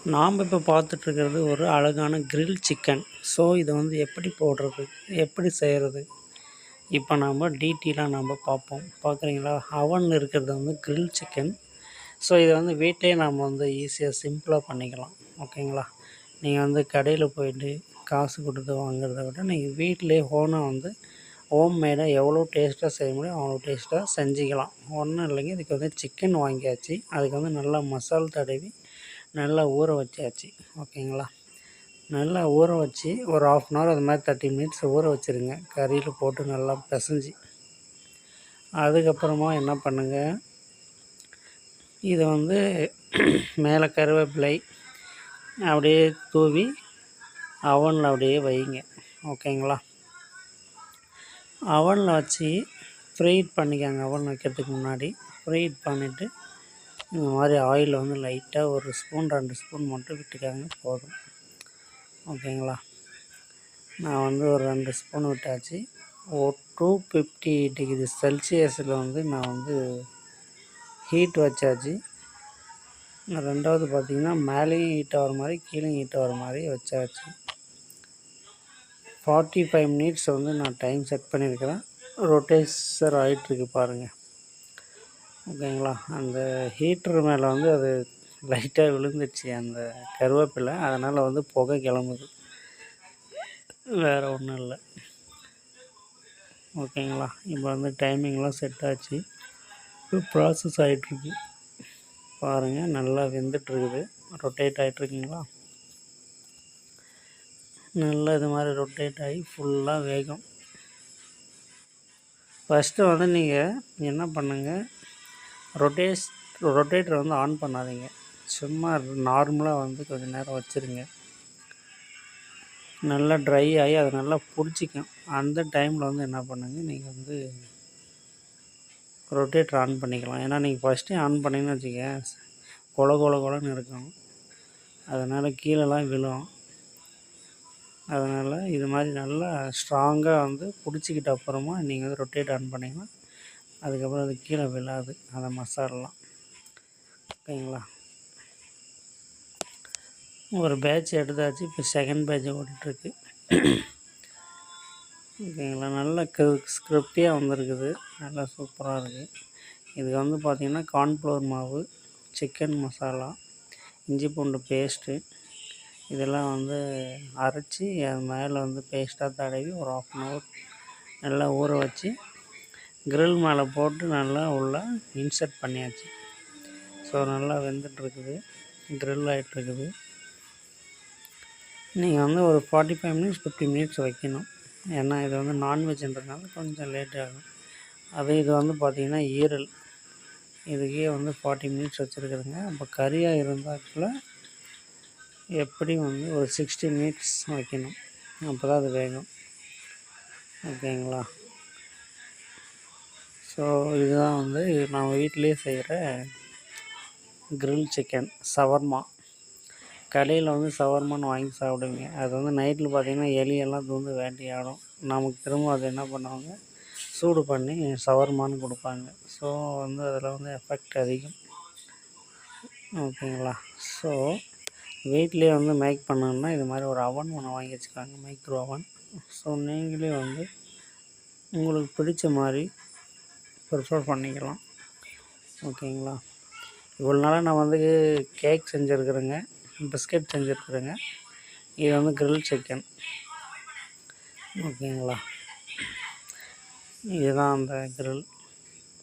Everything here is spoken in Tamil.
நாம் இப்போ பார்த்துட்ருக்கிறது ஒரு அழகான கிரில் சிக்கன். ஸோ இதை வந்து எப்படி போடுறது, எப்படி செய்கிறது, இப்போ நாம் டீட்டெயிலாக நாம் பார்ப்போம். பார்க்குறீங்களா, அவன் இருக்கிறது வந்து கிரில் சிக்கன். ஸோ இதை வந்து வீட்டிலே நாம் வந்து ஈஸியாக சிம்பிளாக பண்ணிக்கலாம். ஓகேங்களா, நீங்கள் வந்து கடையில் போயிட்டு காசு கொடுத்து வாங்குறத விட நீங்கள் வீட்டிலே ஓனாக வந்து ஹோம்மேடாக எவ்வளோ டேஸ்ட்டாக செய்ய முடியும் அவ்வளோ டேஸ்ட்டாக செஞ்சுக்கலாம். ஒன்றும் இல்லைங்க, இதுக்கு வந்து சிக்கன் வாங்கியாச்சு, அதுக்கு வந்து நல்லா மசால் தடவி நல்லா ஊற வச்சாச்சு. ஓகேங்களா, நல்லா ஊற வச்சு ஒரு 1/2 அன் ஹவர் அது மாதிரி 30 மினிட்ஸ் ஊற வச்சுருங்க, கறியில் போட்டு நல்லா பிசைஞ்சு. அதுக்கப்புறமா என்ன பண்ணுங்கள், இதை வந்து மேலே கருவேப்பிலை அப்படியே தூவி அவனில் அப்படியே வைங்க. ஓகேங்களா, அவனில் வச்சு ஃப்ரைட் பண்ணிக்கோங்க. அவன் வைக்கிறதுக்கு முன்னாடி ஃப்ரைட் பண்ணிவிட்டு இந்த மாதிரி ஆயில் வந்து லைட்டாக 1 ஸ்பூன் 2 ஸ்பூன் மட்டும் விட்டுக்காங்க போதும். ஓகேங்களா, நான் வந்து ஒரு 2 ஸ்பூன் விட்டாச்சு. 250 டிகிரி செல்சியஸில் வந்து நான் வந்து ஹீட் வச்சாச்சு. ரெண்டாவது பார்த்திங்கன்னா மேலேயும் ஹீட் ஆகிற மாதிரி கீழே ஹீட் ஆகிற மாதிரி வச்சாச்சு. 45 மினிட்ஸ் வந்து நான் டைம் செட் பண்ணியிருக்கிறேன். ரொட்டேஷர் ஆகிட்டுருக்கு பாருங்கள். ஓகேங்களா, அந்த ஹீட்டர் மேலே வந்து அது லைட்டாக விழுந்துச்சு அந்த கருவேப்பிலை, அதனால் வந்து புகை கிளம்புது, வேறு ஒன்றும் இல்லை. ஓகேங்களா, இப்போ வந்து டைமிங்லாம் செட் ஆச்சு, இப்போ ப்ராசஸ் ஆகிட்டுருக்கு பாருங்கள். நல்லா வெந்துட்டுருக்குது, ரொட்டேட் ஆகிட்ருக்குங்களா, நல்லா இது மாதிரி ரொட்டேட் ஆகி ஃபுல்லாக வேகும். ஃபஸ்ட்டு வந்து நீங்கள் என்ன பண்ணுங்கள், ரொட்டேட்டரை வந்து ஆன் பண்ணாதீங்க, சும்மா நார்மலாக வந்து கொஞ்சம் நேரம் வச்சுருங்க. நல்லா ட்ரை ஆகி அதை நல்லா பிடிச்சிக்கும். அந்த டைமில் வந்து என்ன பண்ணுங்கள், நீங்கள் வந்து ரொட்டேட்டர் ஆன் பண்ணிக்கலாம். ஏன்னா நீங்கள் ஃபஸ்ட்டே ஆன் பண்ணிங்கன்னு வச்சுக்கோங்க, கொலன்னு இருக்கும், அதனால் கீழெல்லாம் விழும். அதனால் இது மாதிரி நல்லா ஸ்ட்ராங்காக வந்து பிடிச்சிக்கிட்ட அப்புறமா நீங்கள் வந்து ரொட்டேட் ஆன் பண்ணிங்கன்னா அதுக்கப்புறம் அது கீழே விழாது அந்த மசாலாலாம். ஓகேங்களா, ஒரு பேட்ச் எடுத்தாச்சு, இப்போ செகண்ட் பேட்ச் ஓடிட்டுருக்கு. ஓகேங்களா, நல்லா ஸ்கிரிப்டியாக வந்திருக்குது, நல்லா சூப்பராக இருக்குது. இதுக்கு வந்து பார்த்திங்கன்னா கார்ன்ஃப்ளவர் மாவு, சிக்கன் மசாலா, இஞ்சி பூண்டு பேஸ்ட்டு இதெல்லாம் வந்து அரைச்சி அது மேலே வந்து பேஸ்ட்டாக தடவி ஒரு 1/2 அன் ஹவர் நல்லா ஊற வச்சு கிரில் மேலே போட்டு நல்லா உள்ளே இன்சர்ட் பண்ணியாச்சு. ஸோ நல்லா வெந்துட்டுருக்குது, கிரில் ஆகிட்டுருக்குது. நீங்கள் வந்து ஒரு 45 மினிட்ஸ் 50 மினிட்ஸ் வைக்கணும். ஏன்னா இது வந்து நான்வெஜ்ன்றதுனால கொஞ்சம் லேட் ஆகும். இது வந்து பார்த்திங்கன்னா ஈரல், இதுக்கே வந்து 40 மினிட்ஸ் வச்சுருக்குதுங்க. அப்போ கறியாக இருந்தாக்கில் எப்படியும் வந்து ஒரு 60 மினிட்ஸ் வைக்கணும், அப்போ தான் அது வேகும். ஓகேங்களா, ஸோ இதுதான் வந்து நான் வீட்டிலே செய்கிற கிரில் சிக்கன் சவர்மா. கடையில் வந்து சவர்மான்னு வாங்கி சாப்பிடுவீங்க, அது வந்து நைட்டில் பார்த்திங்கன்னா எலியெல்லாம் தூந்து வேட்டையாடும், நமக்கு திரும்ப அது என்ன பண்ணுவாங்க, சூடு பண்ணி சவர்மான்னு கொடுப்பாங்க. ஸோ வந்து அதில் வந்து எஃபெக்ட் அதிகம். ஓகேங்களா, ஸோ வீட்டிலே வந்து மேக் பண்ணணுன்னா இது மாதிரி ஒரு அவன் ஒன்று வாங்கி வச்சுக்காங்க, மைக்ரோ அவன். ஸோ நீங்களே வந்து உங்களுக்கு பிடிச்ச மாதிரி ப்ரிஃபர் பண்ணிக்கலாம். ஓகேங்களா, இவ்வளோ நாளாக நான் வந்து கேக் செஞ்சுருக்குறேங்க, பிஸ்கட் செஞ்சுருக்குறேங்க, இது வந்து கிரில் சிக்கன். ஓகேங்களா, இதுதான் அந்த கிரில்.